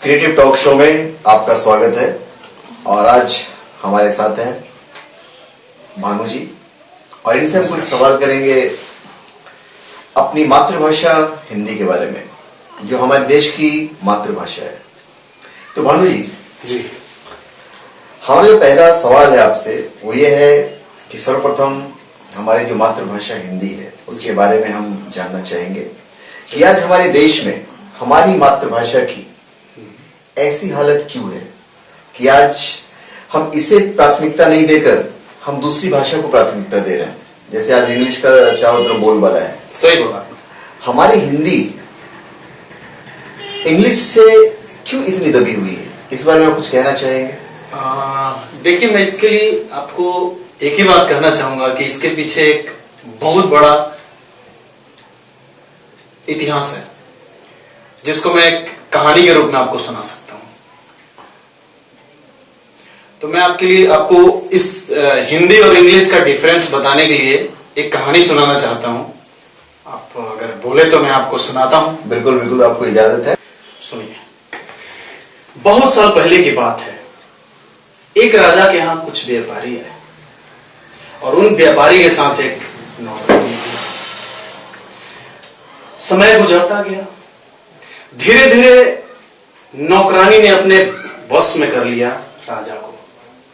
Creative talk show में आपका स्वागत है और आज हमारे साथ हैं भानु जी और इनसे हम कुछ सवाल करेंगे अपनी मातृभाषा हिंदी के बारे में, जो हमारे देश की मातृभाषा है। तो भानु जी हमारा जो पहला सवाल है आपसे वो ये है कि सर्वप्रथम हमारी जो मातृभाषा हिंदी है उसके बारे में हम जानना चाहेंगे कि आज हमारे देश में हमारी मातृभाषा की ऐसी हालत क्यों है कि आज हम इसे प्राथमिकता नहीं देकर हम दूसरी भाषा को प्राथमिकता दे रहे हैं। जैसे आज इंग्लिश का चारों तरफ बोलबाला है। सही बोला। हमारी हिंदी इंग्लिश से क्यों इतनी दबी हुई है, इस बारे में आप कुछ कहना चाहेंगे? देखिए, मैं इसके लिए आपको एक ही बात कहना चाहूंगा कि इसके पीछे एक बहुत बड़ा इतिहास है जिसको मैं एक कहानी के रूप में आपको सुना सकता हूं। तो मैं आपके लिए आपको इस हिंदी और इंग्लिश का डिफरेंस बताने के लिए एक कहानी सुनाना चाहता हूं। आप अगर बोले तो मैं आपको सुनाता हूं। बिल्कुल बिल्कुल, आपको इजाजत है। सुनिए, बहुत साल पहले की बात है। एक राजा के यहां कुछ व्यापारी है और उन व्यापारी के साथ एक नौकरानी थी। समय गुजरता गया, धीरे धीरे नौकरानी ने अपने बस में कर लिया राजा को।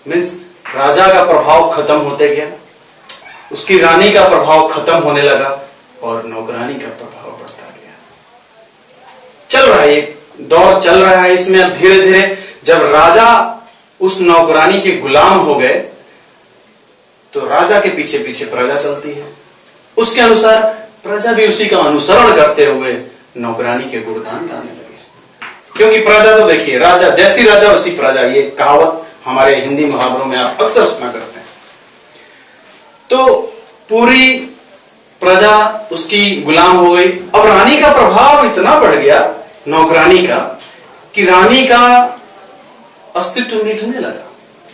मीन्स राजा का प्रभाव खत्म होते गया, उसकी रानी का प्रभाव खत्म होने लगा और नौकरानी का प्रभाव बढ़ता गया। चल रहा है, एक दौर चल रहा है। इसमें अब धीरे धीरे जब राजा उस नौकरानी के गुलाम हो गए तो राजा के पीछे पीछे प्रजा चलती है, उसके अनुसार प्रजा भी उसी का अनुसरण करते हुए नौकरानी के गुणगान गाने लगे। क्योंकि प्रजा तो देखिए, राजा जैसी राजा उसी प्रजा, ये कहावत हमारे हिंदी मुहावरों में आप अक्सर सुना करते हैं। तो पूरी प्रजा उसकी गुलाम हो गई। अब रानी का प्रभाव इतना बढ़ गया नौकरानी का कि रानी का अस्तित्व मिटने लगा।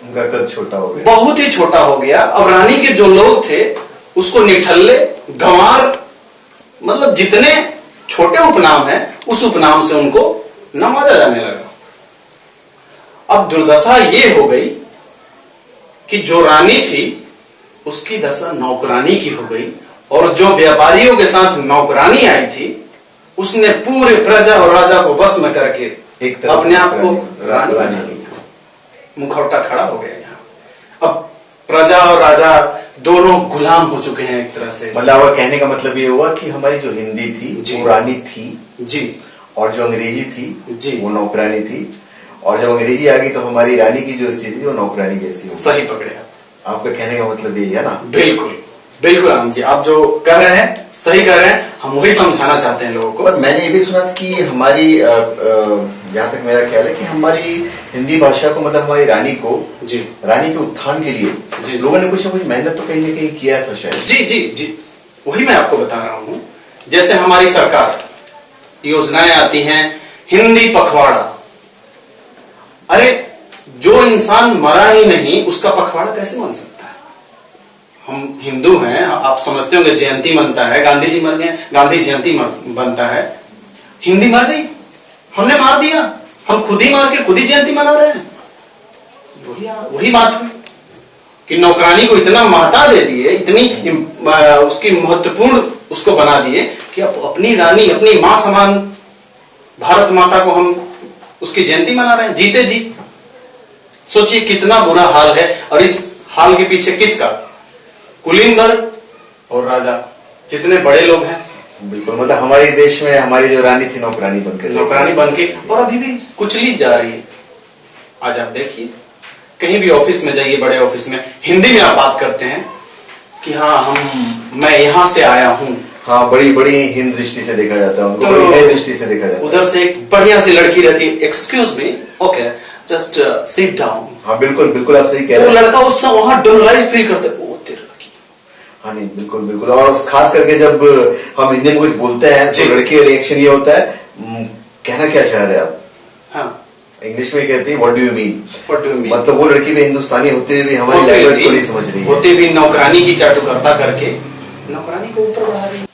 उनका कद छोटा हो गया, बहुत ही छोटा हो गया। अब रानी के जो लोग थे उसको निठल्ले, गंवार, मतलब जितने छोटे उपनाम है उस उपनाम से उनको नवाजा जाने लगा। अब दुर्दशा ये हो गई कि जो रानी थी उसकी दशा नौकरानी की हो गई और जो व्यापारियों के साथ नौकरानी आई थी उसने पूरे प्रजा और राजा को बस में करके एक अपने आप को रानी बना लिया। मुखौटा खड़ा हो गया यहाँ। अब प्रजा और राजा दोनों गुलाम हो चुके हैं एक तरह से। मतलब कहने का मतलब ये हुआ कि हमारी जो हिंदी थी वो रानी थी जी, और जो अंग्रेजी थी जी वो नौकरानी थी, और जब अंग्रेजी आ गई तो हमारी रानी की जो स्थिति थी वो नौकरानी जैसी हो। सही पकड़े आपका कहने का मतलब यही है ना? बिल्कुल बिल्कुल आनंद जी, आप जो कह रहे हैं सही कह रहे हैं। हम वही समझाना चाहते हैं लोगों को। और मैंने ये भी सुना कि हमारी जहाँ तक मेरा ख्याल है कि हमारी हिंदी भाषा को, मतलब हमारी रानी को, जी, रानी के उत्थान के लिए जी, लोगों ने कुछ ना कुछ मेहनत तो कहीं ना कहीं किया था शायद। जी जी जी, वही मैं आपको बता रहा हूं। जैसे हमारी सरकार योजनाएं आती हैं, हिंदी पखवाड़ा। अरे जो इंसान मरा ही नहीं उसका पखवाड़ा कैसे मन सकता है? हम हिंदू हैं, आप समझते होंगे जयंती मनता है, गांधी जी मर गए, गांधी जयंती बनता है। हिंदी मर गई, हमने मार दिया, हम खुद ही मार के खुद ही जयंती मना रहे हैं। वही बात हुई कि नौकरानी को इतना महत्ता दे दिए, इतनी उसकी महत्वपूर्ण उसको बना दिए कि अब अपनी रानी, अपनी मां समान भारत माता को हम उसकी जयंती मना रहे हैं जीते जी। सोचिए कितना बुरा हाल है। और इस हाल के पीछे किसका? कुलीनगर और राजा, जितने बड़े लोग हैं। बिल्कुल, मतलब हमारे देश में हमारी जो रानी थी नौकरानी बनके और अभी भी कुचली जा रही है। आज आप देखिए, कहीं भी ऑफिस में जाइए, बड़े ऑफिस में हिंदी में आप बात करते हैं कि हाँ मैं यहां से आया हूं। हाँ, बड़ी बड़ी हिंद दृष्टि से देखा जाता है उनको, तो बड़ी नई दृष्टि से देखा जाता है। उधर से एक बढ़िया सी लड़की रहती है, excuse me, okay just sit down. हाँ बिल्कुल बिल्कुल, आप सही कह रहे हैं। तो लड़का उसका वहां डोनलाइज फील करते, ओ तेरे लड़की। हाँ नहीं, बिल्कुल बिल्कुल। और खास करके जब हम हिंदी में कुछ बोलते हैं तो लड़की का रिएक्शन ये होता है, कहना क्या चाह रहे हैं आप? हाँ, इंग्लिश में कहते हैं what do you mean. What do you mean, मतलब वो लड़की भी हिंदुस्तानी होते हुए भी हमारी लैंग्वेज को नहीं समझ रही है, होते भी नौकरानी की चाटुकर्ता करके नौकरानी को ऊपर बढ़ा रही है।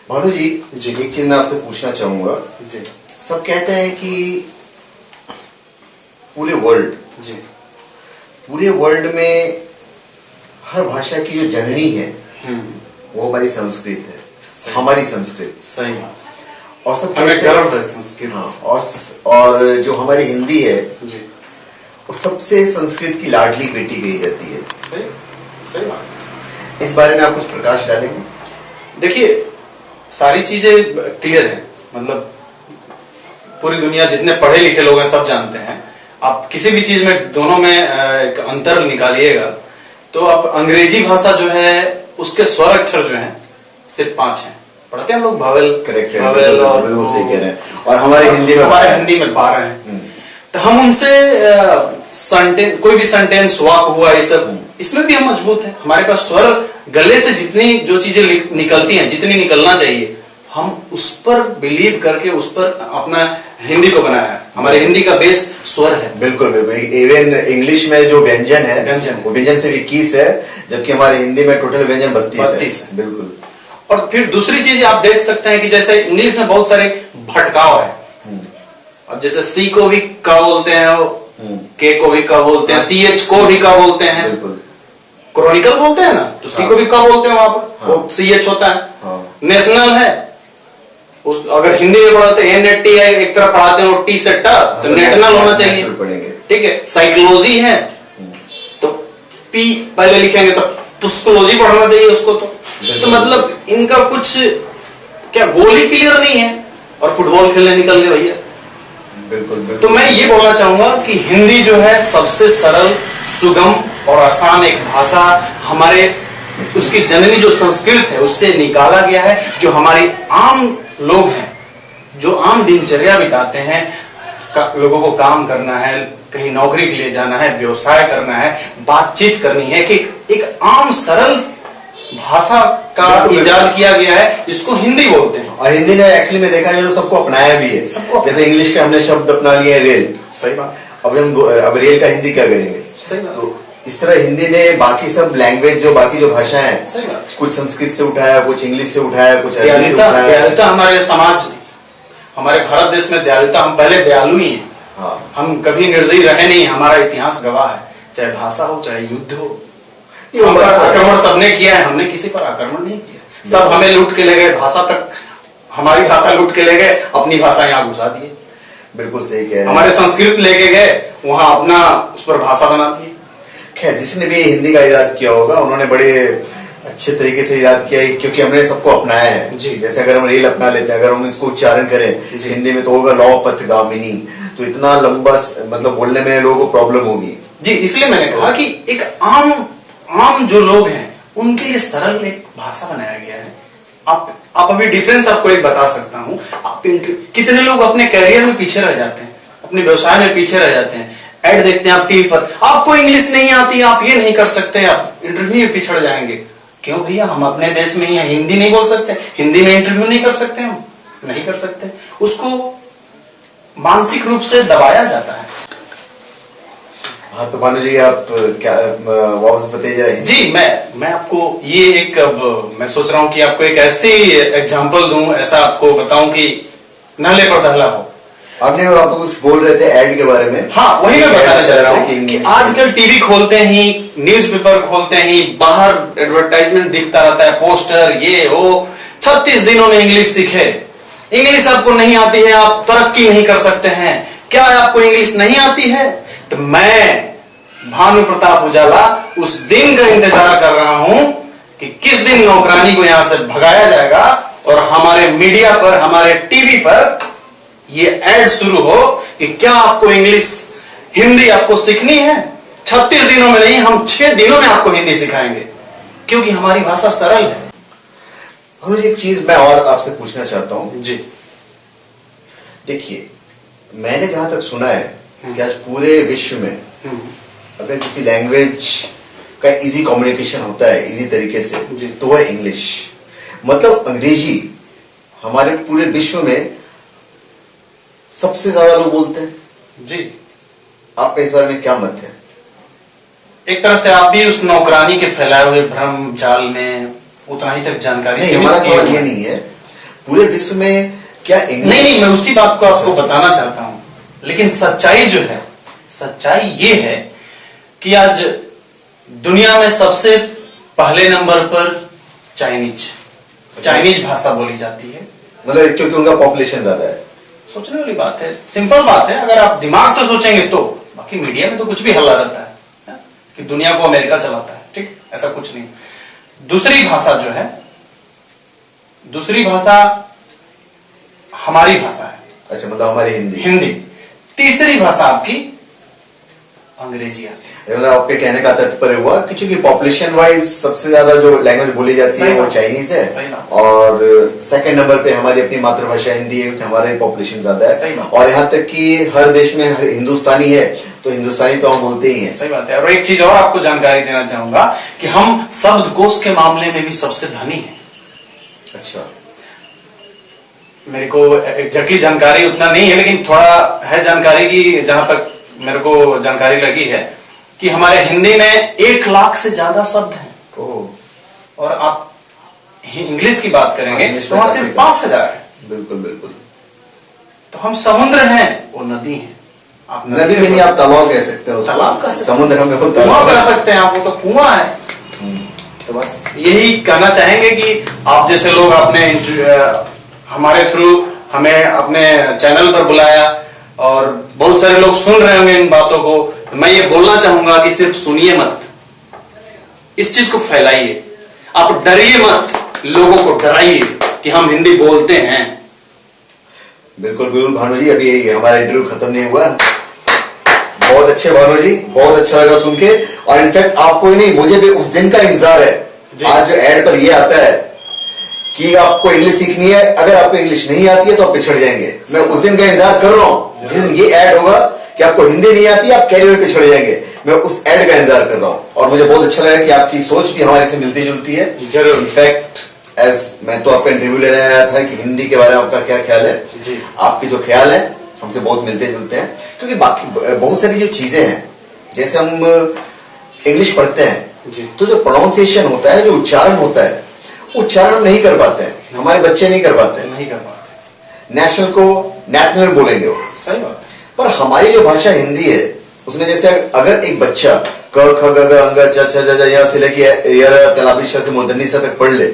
भानु जी, एक चीज मैं आपसे पूछना चाहूंगा। जी, सब कहते हैं कि पूरे वर्ल्ड, जी, पूरे वर्ल्ड में हर भाषा की जो जननी है वो हमारी संस्कृत है, सही। हमारी संस्कृत। सही बात। और सब हमें कहते हैं- गर्व है संस्कृत। हाँ, और जो हमारी हिंदी है जी, वो सबसे संस्कृत की लाडली बेटी कही जाती है। सही, सही बात। इस बारे में आप कुछ प्रकाश डालेंगे? देखिए, सारी चीजें क्लियर है, मतलब पूरी दुनिया जितने पढ़े लिखे लोग हैं सब जानते हैं। आप किसी भी चीज में दोनों में एक अंतर निकालिएगा तो आप अंग्रेजी भाषा जो है उसके स्वर अक्षर जो हैं सिर्फ 5 हैं। पढ़ते हैं हम लोग भावेल, करेक्ट है, भावेल और बिल्कुल सही कह रहे हैं। और हमारे हिंदी में हमारे हिंदी में 12 हैं। तो हम उनसे कोई भी सेंटेंस वाक हुआ ये सब इसमें भी हम मजबूत हैं। हमारे पास स्वर गले से जितनी जो चीजें निकलती हैं, जितनी निकलना चाहिए, हम उस पर बिलीव करके उस पर अपना हिंदी को बनाया है। हमारे हिंदी का बेस स्वर है। बिल्कुल बिल्कुल। इवन इंग्लिश में जो व्यंजन है व्यंजन। वो व्यंजन से 21 है, जबकि हमारे हिंदी में टोटल व्यंजन 32 है। बिल्कुल। और फिर दूसरी चीज आप देख सकते हैं कि जैसे इंग्लिश में बहुत सारे भटकाव है। अब जैसे सी को भी का बोलते हैं, के को भी का बोलते हैं, CH को भी का बोलते हैं, बिल्कुल। क्रॉनिकल बोलते हैं ना, तो सी को भी का बोलते हैं वहां पर, वो CH होता है। नेशनल है, उस अगर हिंदी में पढ़ाते हैं NT है, एक तरह पढ़ाते हैं टी से टा, तो नेशनल होना चाहिए। पढ़ेंगे, ठीक है। साइकोलॉजी है तो P पहले लिखेंगे तो पुस्कोलॉजी पढ़ना चाहिए उसको। तो मतलब इनका कुछ क्या गोल ही क्लियर नहीं है और फुटबॉल खेलने निकल गए भैया। बिल्कुल बिल्कुल। तो मैं ये बोलना चाहूंगा कि हिंदी जो है सबसे सरल, सुगम और आसान एक भाषा, हमारे उसकी जननी जो संस्कृत है उससे निकाला गया है। जो हमारी आम लोग हैं, जो आम दिनचर्या बिताते हैं, लोगों को काम करना है, कहीं नौकरी के लिए जाना है, व्यवसाय करना है, बातचीत करनी है, कि एक आम सरल भाषा का इजाद किया गया है, इसको हिंदी बोलते हैं। और हिंदी ने एक्चुअली में देखा जाए तो सबको अपनाया भी है। जैसे इंग्लिश का हमने शब्द अपना लिया है रेल। सही बात। अब रेल का हिंदी क्या करेंगे? सही बात। तो इस तरह हिंदी ने बाकी सब लैंग्वेज जो बाकी जो भाषाएं हैं, सही बात। कुछ संस्कृत से उठाया, कुछ इंग्लिश से उठाया, कुछ अरबी से दयालुता, उठाया। दयालुता हमारे समाज, हमारे भारत देश में दयालुता, हम पहले दयालु ही हैं। हाँ। हम कभी निर्दयी रहे नहीं, हमारा इतिहास गवाह है। चाहे भाषा हो, चाहे युद्ध हो, हम पर आक्रमण सबने किया है, हमने किसी पर आक्रमण नहीं किया। सब हमें लूट के ले गए, भाषा तक हमारी भाषा लूट के ले गए, अपनी भाषा यहाँ घुसा दिए। बिल्कुल सही कह रहे हैं। हमारे संस्कृत लेके गए, वहां अपना उस पर भाषा बना दी। खैर, जिसने भी हिंदी का इजाद किया होगा उन्होंने बड़े अच्छे तरीके से इजाद किया है, क्योंकि हमने सबको अपनाया है। जी। जैसे अगर हम रेल अपना लेते हैं, अगर हम इसको उच्चारण करें जी। हिंदी में तो होगा लौ पथगामिनी, तो इतना लंबा मतलब बोलने में लोगों को प्रॉब्लम होगी। जी, इसलिए मैंने कहा कि एक आम जो लोग हैं उनके लिए सरल एक भाषा बनाया गया है। आप अभी डिफरेंस आपको एक बता सकता हूं। आप कितने लोग अपने कैरियर में पीछे रह जाते हैं, अपने व्यवसाय में पीछे रह जाते हैं। ऐड देखते हैं आप टीवी पर, आपको इंग्लिश नहीं आती, आप ये नहीं कर सकते, आप इंटरव्यू में पिछड़ जाएंगे। क्यों भैया, हम अपने देश में ही हैं, हिंदी नहीं बोल सकते, हिंदी में इंटरव्यू नहीं कर सकते, हम नहीं कर सकते। उसको मानसिक रूप से दबाया जाता है। हाँ, तो भानु जी आप क्या वापस बताइए जरा। जी, मैं आपको ये एक, अब मैं सोच रहा हूं कि आपको एक ऐसी एग्जांपल दूं, ऐसा आपको बताऊं कि नहले पर दहला हो। आपने आपको कुछ बोल रहे थे ऐड के बारे में। हाँ, वही मैं बताना चाह रहा हूँ कि कि आजकल टीवी खोलते ही, न्यूज़पेपर खोलते ही बाहर एडवर्टाइजमेंट दिखता रहता है, पोस्टर, ये वो। 36 दिनों में इंग्लिश सीखे। इंग्लिश आपको नहीं आती है, आप तरक्की नहीं कर सकते हैं। क्या आपको इंग्लिश नहीं आती है? तो मैं भानु प्रताप उजाला उस दिन का इंतजार कर रहा हूं कि किस दिन नौकरानी को यहां से भगाया जाएगा और हमारे मीडिया पर, हमारे टीवी पर ये ऐड शुरू हो कि क्या आपको इंग्लिश, हिंदी आपको सीखनी है? 36 दिनों में नहीं, हम 6 दिनों में आपको हिंदी सिखाएंगे, क्योंकि हमारी भाषा सरल है। भानु जी, एक चीज मैं और आपसे पूछना चाहता हूं। जी, देखिए, मैंने जहां तक सुना है कि आज पूरे विश्व में अगर किसी लैंग्वेज का इजी कम्युनिकेशन होता है इजी तरीके से, तो वह इंग्लिश, मतलब अंग्रेजी हमारे पूरे विश्व में सबसे ज्यादा लोग बोलते हैं। जी, आपका इस बारे में क्या मत है? एक तरह से आप भी उस नौकरानी के फैलाए हुए भ्रम जाल में उतना ही तक जानकारी नहीं, सीमित हमारा किए सवाल हुए ये नहीं है पूरे विश्व में क्या इंग्लिश। नहीं, मैं उसी बात को आपको बताना चाहता हूं। लेकिन सच्चाई जो है सच्चाई ये है कि आज दुनिया में सबसे पहले नंबर पर चाइनीज भाषा बोली जाती है। मतलब क्योंकि उनका पॉपुलेशन ज्यादा है। सोचने वाली बात है, सिंपल बात है, अगर आप दिमाग से सोचेंगे तो। बाकी मीडिया में तो कुछ भी हल्ला रहता है कि दुनिया को अमेरिका चलाता है, ठीक, ऐसा कुछ नहीं। दूसरी भाषा जो है, दूसरी भाषा हमारी भाषा है। अच्छा, मतलब हमारी हिंदी। तीसरी भाषा आपकी अंग्रेजी आती है। मतलब आपके कहने का तात्पर्य हुआ कि चूंकि पॉपुलेशन वाइज सबसे ज्यादा जो लैंग्वेज बोली जाती है वो चाइनीज है, और सेकंड नंबर पे हमारी अपनी मातृभाषा हिंदी है क्योंकि हमारे पॉपुलेशन ज्यादा है, और यहाँ तक कि हर देश में हिंदुस्तानी है तो हिंदुस्तानी तो हम बोलते ही हैं। सही बात है। और एक चीज और आपको जानकारी देना चाहूंगा कि हम शब्दकोश के मामले में भी सबसे धनी हैं। अच्छा, मेरे को एग्जैक्टली जानकारी उतना नहीं है, लेकिन थोड़ा है जानकारी की, जहां तक मेरे को जानकारी लगी है कि हमारे हिंदी में 1 लाख से ज्यादा शब्द हैं। और आप इंग्लिश की बात करेंगे तो वहां सिर्फ 5000 है। बिल्कुल बिल्कुल। तो हम समुद्र हैं, वो नदी है। आप नदी में नहीं, आप तालाब कह सकते हो, तालाब का समुद्र में कुआं कह सकते हैं आप, वो तो कुआं है। तो बस यही कहना चाहेंगे कि आप जैसे लोग अपने हमारे थ्रू हमें अपने चैनल पर बुलाया और बहुत सारे लोग सुन रहे होंगे इन बातों को, तो मैं ये बोलना चाहूंगा कि सिर्फ सुनिए मत, इस चीज को फैलाइए। आप डरिए मत, लोगों को डराइए कि हम हिंदी बोलते हैं। बिल्कुल बिल्कुल भानु जी, अभी हमारा इंटरव्यू खत्म नहीं हुआ। बहुत अच्छे भानु जी, बहुत अच्छा लगा सुन के। और इनफैक्ट आपको ही नहीं, मुझे भी उस दिन का इंतजार है। आज जो एड पर ये आता है कि आपको इंग्लिश सीखनी है, अगर आपको इंग्लिश नहीं आती है तो आप पिछड़ जाएंगे। मैं उस दिन का इंतजार कर रहा हूं जिस दिन ये ऐड होगा कि आपको हिंदी नहीं आती, आप कैरियर में पिछड़ जाएंगे। मैं उस ऐड का इंतजार कर रहा हूं। और मुझे बहुत अच्छा लगा कि आपकी सोच भी हमारे से मिलती जुलती है। जरूर। इनफैक्ट मैं तो आपका इंटरव्यू लेने आया था कि हिंदी के बारे में आपका क्या ख्याल है जी। आपके जो ख्याल है हमसे बहुत मिलते जुलते हैं, क्योंकि बाकी बहुत सारी जो चीजें हैं, जैसे हम इंग्लिश पढ़ते हैं जी। तो जो प्रोनाउंसिएशन होता है, जो उच्चारण होता है, उच्चारण हम नहीं कर पाते हैं, हमारे बच्चे नहीं कर पाते हैं। नहीं कर पाते। नेशनल को नेशनल बोलेंगे वो, सही बात है। पर हमारी जो भाषा हिंदी है उसमें जैसे अगर एक बच्चा क ख ग घ अंग च छ ज या से लेके तलाबी श से मूर्धन्य स तक पढ़ ले,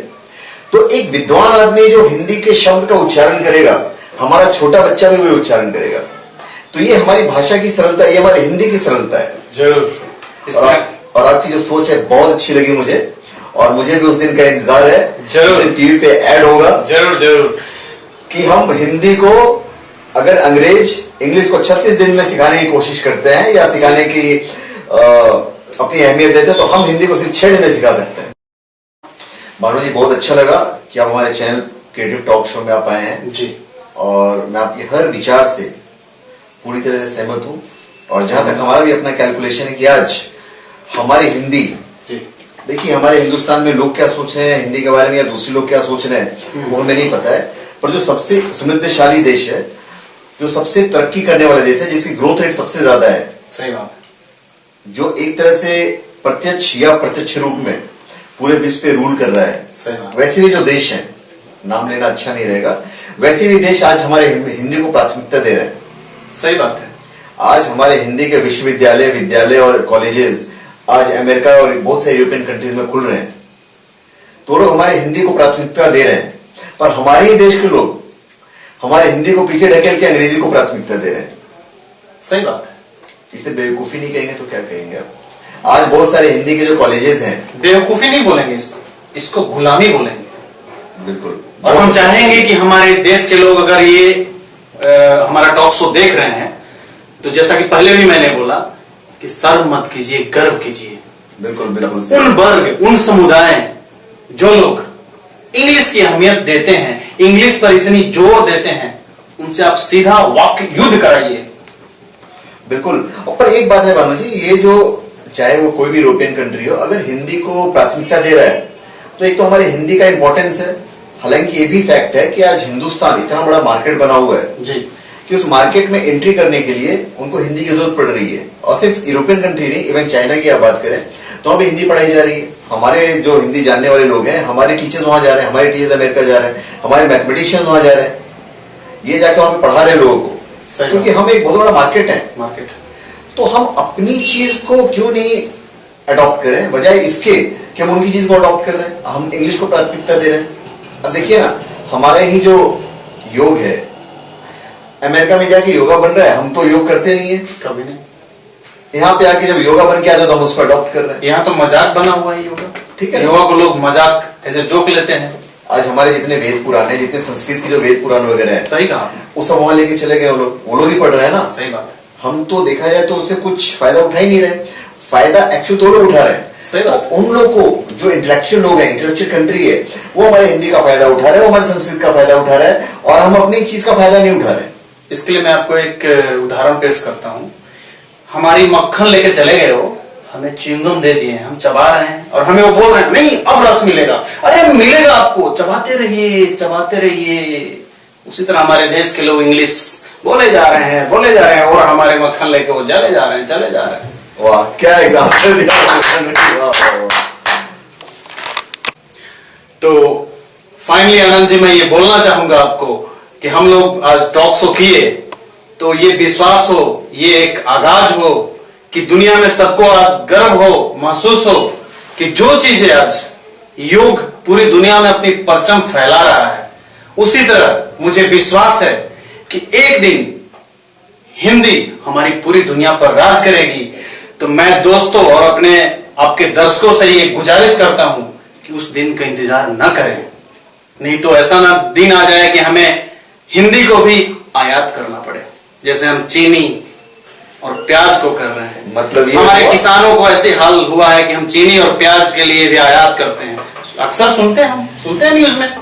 तो एक विद्वान आदमी जो हिंदी के शब्द का उच्चारण करेगा, हमारा छोटा बच्चा भी वही उच्चारण करेगा। तो ये हमारी भाषा की सरलता है, ये हमारी हिंदी की सरलता है। जरूर। और आपकी जो सोच है बहुत अच्छी लगी मुझे, और मुझे भी उस दिन का इंतजार है जरूर टीवी पे ऐड होगा। जरूर कि हम हिंदी को, अगर अंग्रेज इंग्लिश को 36 दिन में सिखाने की कोशिश करते हैं या सिखाने की अपनी अहमियत देते हैं, तो हम हिंदी को सिर्फ 6 दिन में सिखा सकते हैं। भानु जी, बहुत अच्छा लगा कि आप हमारे चैनल क्रिएटिव टॉक शो में आप आए हैं जी। और मैं आपके हर विचार से पूरी तरह से सहमत हूं। और जहां तक हमारा भी अपना कैलकुलेशन है कि आज हमारी हिंदी, देखिए हमारे हिंदुस्तान में लोग क्या सोच रहे हैं हिंदी के बारे में या दूसरे लोग क्या सोच रहे हैं वो हमें नहीं पता है, पर जो सबसे समृद्धशाली देश है, जो सबसे तरक्की करने वाला देश है, जिसकी ग्रोथ रेट सबसे ज्यादा है, सही बात है, जो एक तरह से प्रत्यक्ष या प्रत्यक्ष रूप में पूरे विश्व पे रूल कर रहा है, सही बात। वैसे भी जो देश है, नाम लेना अच्छा नहीं रहेगा, वैसे भी देश आज हमारे हिंदी को प्राथमिकता दे रहे हैं। सही बात है। आज हमारे हिंदी के विश्वविद्यालय, विद्यालय और कॉलेजेस आज अमेरिका और बहुत सारे यूरोपियन कंट्रीज में खुल रहे हैं, तो लोग हमारे हिंदी को प्राथमिकता दे रहे हैं। पर हमारे ही देश के लोग हमारे हिंदी को पीछे ढकेल के अंग्रेजी को प्राथमिकता दे रहे हैं। सही बात है। इसे बेवकूफी नहीं कहेंगे तो क्या कहेंगे आप? आज बहुत सारे हिंदी के जो कॉलेजेस हैं, बेवकूफी नहीं बोलेंगे इसको गुलामी बोलेंगे। बिल्कुल। और हम चाहेंगे कि हमारे देश के लोग अगर ये हमारा टॉक शो देख रहे हैं, तो जैसा कि पहले भी मैंने बोला कि शर्म मत कीजिए, गर्व कीजिए। बिल्कुल बिल्कुल। उन वर्ग, उन समुदाय जो लोग इंग्लिश की अहमियत देते हैं, इंग्लिश पर इतनी जोर देते हैं, उनसे आप सीधा वाक्य युद्ध कराइए। बिल्कुल। पर एक बात है भानु जी, ये जो चाहे वो कोई भी यूरोपियन कंट्री हो, अगर हिंदी को प्राथमिकता दे रहा है तो एक तो हमारी हिंदी का इंपॉर्टेंस है। हालांकि ये भी फैक्ट है कि आज हिंदुस्तान इतना बड़ा मार्केट बना हुआ है जी, कि उस मार्केट में एंट्री करने के लिए उनको हिंदी की जरूरत पड़ रही है। और सिर्फ यूरोपियन कंट्री नहीं, इवन चाइना की आप बात करें तो वहां भी हिंदी पढ़ाई जा रही है। हमारे जो हिंदी जानने वाले लोग हैं, हमारे टीचर्स वहां जा रहे हैं, हमारे टीचर्स अमेरिका जा रहे हैं, हमारे मैथमेटिशियंस वहां जा रहे हैं, ये जाके वहां पे पढ़ा रहे लोगों को, क्योंकि हम एक बहुत बड़ा मार्केट है। तो हम अपनी चीज को क्यों नहीं अडॉप्ट करें, बजाय इसके कि हम उनकी चीज को अडॉप्ट कर रहे हैं, हम इंग्लिश को प्राथमिकता दे रहे हैं। अब देखिए ना, हमारे ही जो योग है, अमेरिका में जाके योगा बन रहा है, हम तो योग करते नहीं है कभी नहीं। यहाँ पे आके जब योगा बन के आता है तो हम उसको अडॉप्ट कर रहे हैं। यहाँ तो मजाक बना हुआ है योगा, ठीक है। योगा को लोग मजाक ऐसे जोक लेते हैं। आज हमारे जितने वेद पुराण है, जितने संस्कृत की जो वेद पुराण वगैरह है, सही कहा आपने, वो सब वहां लेके चले गए वो लोग ही पढ़ रहे हैं ना। सही बात है। हम तो देखा जाए तो उससे कुछ फायदा उठा ही नहीं रहे, फायदा एक्चुअली तो लोग उठा रहे हैं। सही तो बात। उन लोग को जो इंटेलेक्चुअल लोग हैं, इंटेलेक्चुअल कंट्री है, वो हमारे हिंदी का फायदा उठा रहे हैं, वो हमारे संस्कृत का फायदा उठा रहे हैं, और हम अपनी चीज का फायदा नहीं उठा रहे। इसके लिए मैं आपको एक उदाहरण पेश करता हूँ। हमारी मक्खन लेके चले गए हो, हमें च्युइंगम दे दिए हैं, हम चबा रहे हैं और हमें वो बोल रहे हैं नहीं अब रस मिलेगा। अरे मिलेगा आपको, चबाते रहिए चबाते रहिए। उसी तरह हमारे देश के लोग इंग्लिश बोले जा रहे हैं और हमारे मक्खन लेके वो चले जा रहे हैं। वाह, क्या एग्जाम्पल दिया। तो फाइनली आनंद जी, मैं ये बोलना चाहूंगा आपको कि हम लोग आज टॉक शो किए तो ये विश्वास हो, ये एक आगाज हो कि दुनिया में सबको आज गर्व हो, महसूस हो कि जो चीजें आज योग पूरी दुनिया में अपनी परचम फैला रहा है, उसी तरह मुझे विश्वास है कि एक दिन हिंदी हमारी पूरी दुनिया पर राज करेगी। तो मैं दोस्तों और अपने आपके दर्शकों से ये गुजारिश करता हूं कि उस दिन का इंतजार न करें, नहीं तो ऐसा ना दिन आ जाए कि हमें हिंदी को भी आयात करना पड़े, जैसे हम चीनी और प्याज को कर रहे हैं। मतलब ये हमारे किसानों को ऐसे हाल हुआ है कि हम चीनी और प्याज के लिए भी आयात करते हैं। अक्सर सुनते हैं न्यूज में,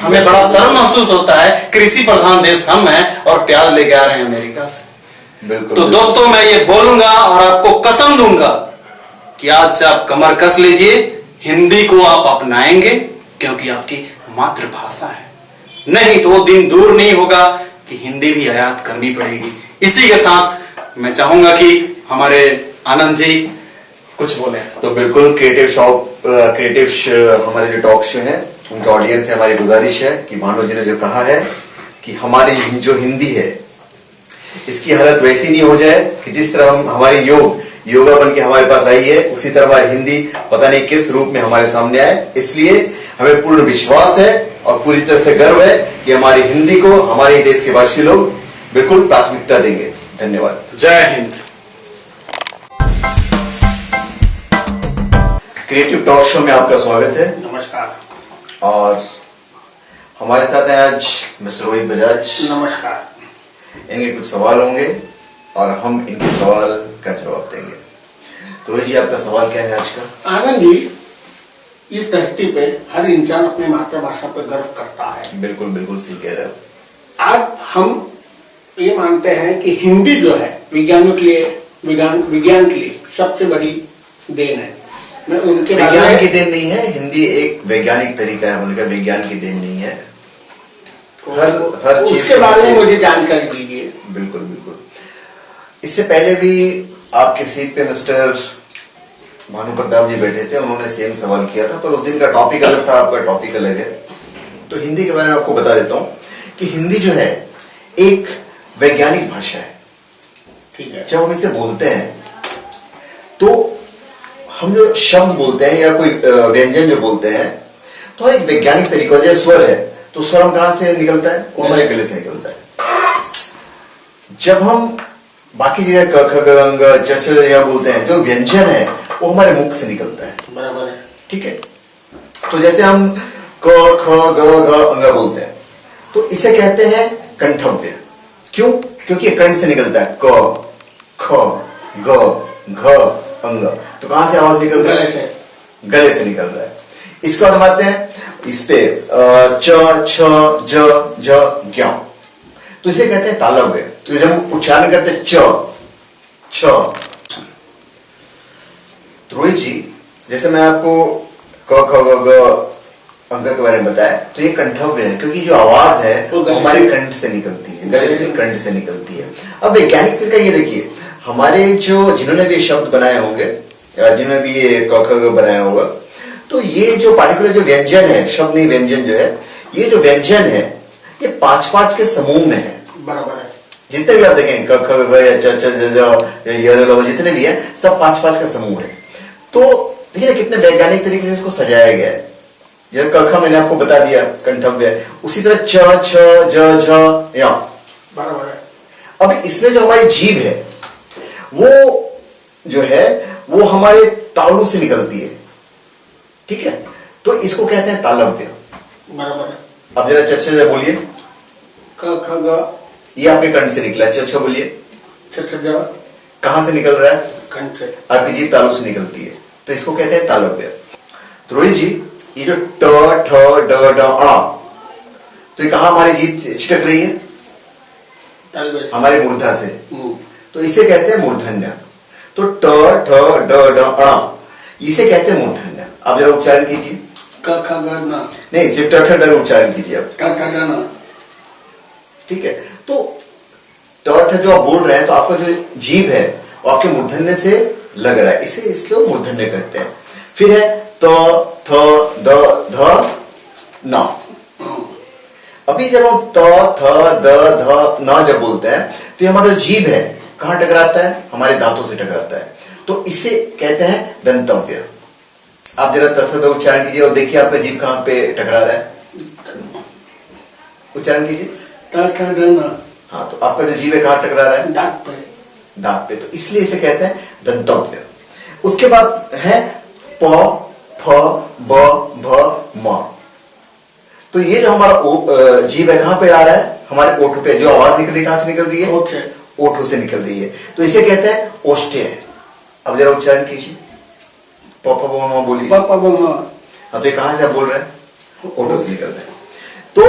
हमें बड़ा शर्म महसूस होता है, कृषि प्रधान देश हम हैं और प्याज लेके आ रहे हैं अमेरिका से। बिल्कुल। तो दोस्तों मैं ये बोलूंगा और आपको कसम दूंगा कि आज से आप कमर कस लीजिए, हिंदी को आप अपनाएंगे क्योंकि आपकी मातृभाषा है। नहीं तो वो दिन दूर नहीं होगा कि हिंदी भी आयात करनी पड़ेगी। इसी के साथ मैं चाहूंगा कि हमारे आनंद जी कुछ बोले। तो बिल्कुल हमारे जो टॉक शो है उनके ऑडियंस से हमारी गुजारिश है कि भानु जी ने जो कहा है कि हमारी जो हिंदी है इसकी हालत वैसी नहीं हो जाए कि जिस तरह हमारी योगा बन के हमारे पास आई है, उसी तरह हमारी हिंदी पता नहीं किस रूप में हमारे सामने आए। इसलिए हमें पूर्ण विश्वास है और पूरी तरह से गर्व है कि हमारी हिंदी को हमारे देश के वासी लोग बिल्कुल प्राथमिकता देंगे। धन्यवाद। जय हिंद। क्रिएटिव टॉक शो में आपका स्वागत है। नमस्कार। और हमारे साथ हैं आज मिस्टर रोहित बजाज। नमस्कार। इनके कुछ सवाल होंगे और हम इनके सवाल का जवाब देंगे। तो रोहित जी, आपका सवाल क्या है आज का? आनंद जी, इस धरती पे हर इंसान अपनी मातृभाषा पे गर्व करता है। बिल्कुल बिल्कुल सही कह रहे हो। आज हम ये मानते हैं कि हिंदी जो है विज्ञान के लिए सबसे बड़ी देन है। मैं उनके विज्ञान की देन नहीं है, हिंदी एक वैज्ञानिक तरीका है, उनका विज्ञान की देन नहीं है। हर चीज उसके बारे में मुझे जानकारी दीजिए। बिल्कुल बिल्कुल। इससे पहले भी आपके सीट पे मिस्टर भानु प्रताप जी बैठे थे, उन्होंने सेम सवाल किया था, पर उस दिन का टॉपिक अलग था, आपका टॉपिक अलग है। तो हिंदी के बारे में आपको बता देता हूं कि हिंदी जो है एक वैज्ञानिक भाषा है। ठीक है। जब हम इसे बोलते हैं तो हम जो शब्द बोलते हैं या कोई व्यंजन जो बोलते हैं तो एक वैज्ञानिक तरीका, जैसे स्वर है तो स्वर हम कहां से निकलता है? वो हमारे गले से निकलता है। जब हम बाकी चीजें क ख ग घ च छ या बोलते हैं, जो व्यंजन है वो हमारे मुख से निकलता है। बराबर है। ठीक है। तो जैसे हम क ख ग घ अंग बोलते हैं तो इसे कहते हैं कंठव्य। क्यों? क्योंकि कंठ से निकलता है, क ख ग घ अंग। तो कहां से आवाज निकल रहा है? गले से निकल रहा है। इसके बाद हम आते हैं इस पे च छ ज ज ज्ञ, तो इसे कहते हैं तालव्य। तो जब हम उच्चारण करते हैं च छ, तो रोहित जी जैसे मैं आपको क ख ग घ अंग के बारे में बताया, तो ये कंठव्य है क्योंकि जो आवाज है वो हमारे कंठ से निकलती है, गले से कंठ से निकलती है। अब वैज्ञानिक तरीका ये देखिए, हमारे जो जिन्होंने भी शब्द बनाए होंगे या जिन्होंने भी ये क ख ग बनाया होगा, तो ये जो पार्टिकुलर जो व्यंजन है, शब्द नहीं व्यंजन जो है, ये जो व्यंजन है ये 5-5 के समूह में है। बराबर है। जितने भी आप देखें क ख ग या च छ ज ज या य ल जितने भी है सब 5-5 का समूह है। तो देखिए ना कितने वैज्ञानिक तरीके से इसको सजाया गया है। जैसे क ख मैंने आपको बता दिया कंठव्य है, उसी तरह च छ ज झ या बराबर है। अब इसमें जो हमारी जीभ है वो जो है वो हमारे तालू से निकलती है, ठीक है, तो इसको कहते हैं तालव्य। बराबर है। अब जरा च छ ज बोलिए, क ख ग ये आपके कंठ से निकला। च छ बोलिए, छ छ ज कहां से निकल रहा है? कंठ से। आपकी जीभ तालू से निकलती है, तो इसको कहते हैं तालव्य। तो रोहित जी ये जो ट ठ ड ड अ, तो ये कहां हमारी जीभ छिटक रही है? तालव्य से। हमारी मूर्धा से, हम्म। तो इसे कहते हैं मूर्धन्य। तो ट ठ ड ड अ इसे कहते हैं मूर्धन्य। आप जरा उच्चारण कीजिए। क ख ग न नहीं, सिर्फ ट ठ ड उच्चारण कीजिए आप, ट ठ ड न। ठीक है। तो ट ठ जो आप बोल रहे हैं तो आपका जो जीभ है वो आपके मूर्धन्य से लग रहा है, इसे इसलिए मूर्धन्य कहते हैं। फिर है त थ द ध न। अभी जब हम त थ द ध न जब बोलते हैं तो ये हमारा जीभ है कहां टकराता है? हमारे दांतों से टकराता है, तो इसे कहते हैं दंतव्य। आप जरा त थ द उच्चारण कीजिए और देखिए आपका जीभ कहां पे टकरा रहा है, उच्चारण कीजिए। ट ठ ड न हाँ, तो आपका जो जीभ है कहां टकरा रहा है? दांत पे। दांत पे, तो इसलिए इसे कहते हैं दंतव्य। उसके बाद है प फ ब भ म। तो ये जो हमारा जीभ है कहां पे आ रहा है? हमारे ओठों पे। जो आवाज निकल रही है कहां से निकल रही है? ओठ से। ओठों से निकल रही है, तो इसे कहते हैं ओष्ठ्य। अब जरा उच्चारण कीजिए, प फ ब म बोलिए। प प ब म। हाँ, तो ये कहां से आप बोल रहे हैं? ओठों से निकल रहे हैं। तो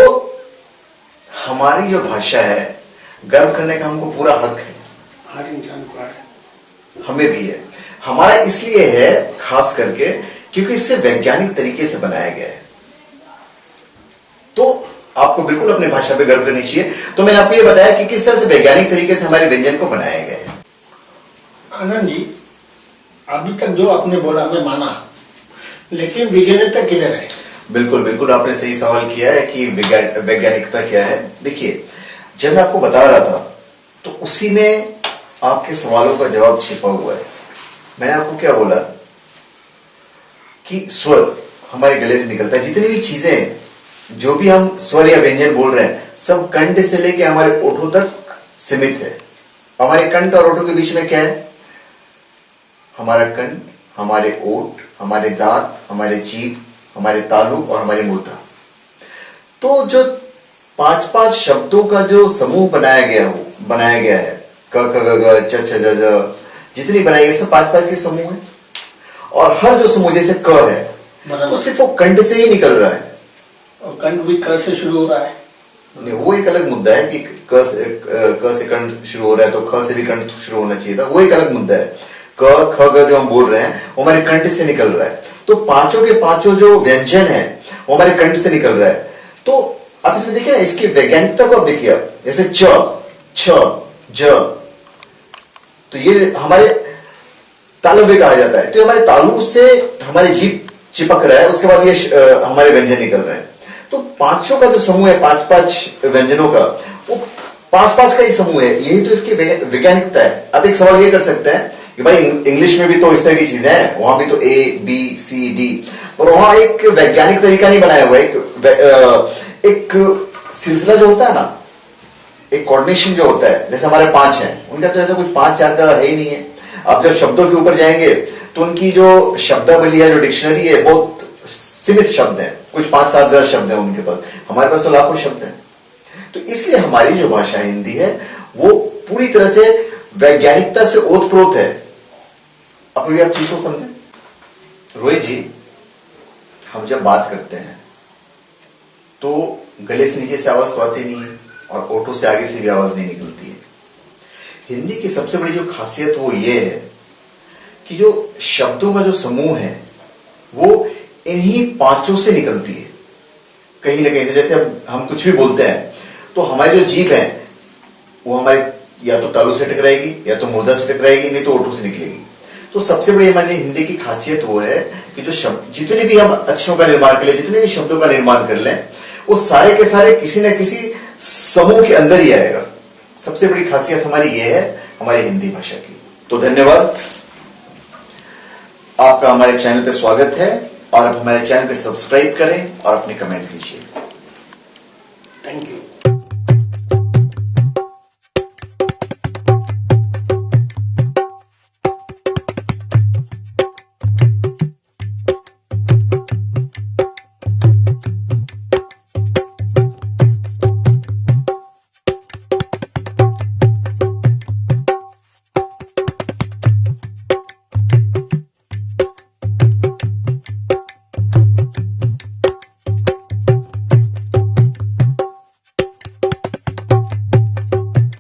हमारी जो भाषा है गर्व करने का हमको पूरा हक है, हर इंसान को है। हमें भी है। हमारा इसलिए है खास करके क्योंकि इसे वैज्ञानिक तरीके से बनाया गया है। तो आपको बिल्कुल अपनी भाषा पे गर्व करनी चाहिए। तो मैंने आपको ये बताया कि किस तरह से वैज्ञानिक तरीके से हमारे व्यंजन को बनाया गया है। आनंद जी, अभी तक जो आपने बोला मैं माना, लेकिन वैज्ञानिकता किधर है? बिल्कुल बिल्कुल, आपने सही सवाल किया है कि वैज्ञानिकता क्या है। देखिए, जब मैं आपको बता रहा था तो उसी में आपके सवालों का जवाब छिपा हुआ है। मैंने आपको क्या बोला कि स्वर हमारे गले से निकलता है। जितनी भी चीजें जो भी हम स्वर या व्यंजन बोल रहे हैं सब कंठ से लेके हमारे ओठों तक सीमित है। हमारे कंठ और ओठों के बीच में क्या है? हमारा कंठ, हमारे ओठ, हमारे दांत, हमारे जीभ, हमारे तालु और हमारी मूर्धा। तो जो 5-5 शब्दों का जो समूह बनाया गया है, क ख ग घ च छ ज झ, जितनी बनाई गई सब 5-5 के समूह है। और हर जो समूह जैसे क है तो सिर्फ वो कंठ से ही निकल रहा है। और कंठ भी क से शुरू हो रहा है। नहीं, वो एक अलग मुद्दा है कि क से कंठ शुरू हो रहा है तो ख से भी कंठ शुरू होना चाहिए था, वो एक अलग मुद्दा है। क ख ग जो हम बोल रहे हैं वो हमारे कंठ से निकल रहा है, तो पांचों के पांचों जो व्यंजन है वो हमारे कंठ से निकल रहा है। तो आप इसमें देखिए ना, इसकी वैज्ञानिकता को आप देखिए। आप जैसे च छ ज, तो ये हमारे तालव्य कहा जाता है। तो हमारे तालु से हमारी जीभ चिपक रहा है, उसके बाद ये हमारे व्यंजन निकल रहे हैं। तो पांचों का जो समूह है 5-5 व्यंजनों का, वो 5-5 का ही समूह है। यही तो इसकी वैज्ञानिकता है। आप एक सवाल ये कर सकते हैं कि भाई इंग्लिश में भी तो इस तरह की चीजें हैं, वहां भी तो ABCD, और वहां एक वैज्ञानिक तरीका नहीं बनाया हुआ है। एक सिलसिला जो होता है ना, एक कोऑर्डिनेशन जो होता है, जैसे हमारे 5 हैं, उनका तो ऐसा कुछ 5-4 का है ही नहीं है। आप जब शब्दों के ऊपर जाएंगे तो उनकी जो शब्दावली है, जो डिक्शनरी है, बहुत सीमित शब्द हैं। कुछ 5-7 हजार शब्द हैं उनके पास, हमारे पास तो लाखों शब्द हैं। तो इसलिए हमारी जो भाषा हिंदी है वो पूरी तरह से वैज्ञानिकता से ओतप्रोत है। अब भी आप चीज को समझे। रोहित जी, हम जब बात करते हैं तो गले से नीचे से आवाज तो आती नहीं है और ओठों से आगे से भी आवाज नहीं निकलती है। हिंदी की सबसे बड़ी जो खासियत वो ये है कि जो शब्दों का जो समूह है वो इन्हीं 5 से निकलती है कहीं ना कहीं से। जैसे हम कुछ भी बोलते हैं तो हमारी जो जीभ है वो हमारे या तो तालु से टकराएगी, या तो मूर्धा से टकराएगी, नहीं तो ओठों से निकलेगी। तो सबसे बड़ी हमारी हिंदी की खासियत वो है कि जो शब्द, जितने भी हम अक्षरों का निर्माण कर ले, जितने भी शब्दों का निर्माण कर लें, वो सारे के सारे किसी न किसी समूह के अंदर ही आएगा। सबसे बड़ी खासियत हमारी ये है हमारी हिंदी भाषा की। तो धन्यवाद, आपका हमारे चैनल पे स्वागत है और आप हमारे चैनल पे सब्सक्राइब करें और अपने कमेंट दीजिए।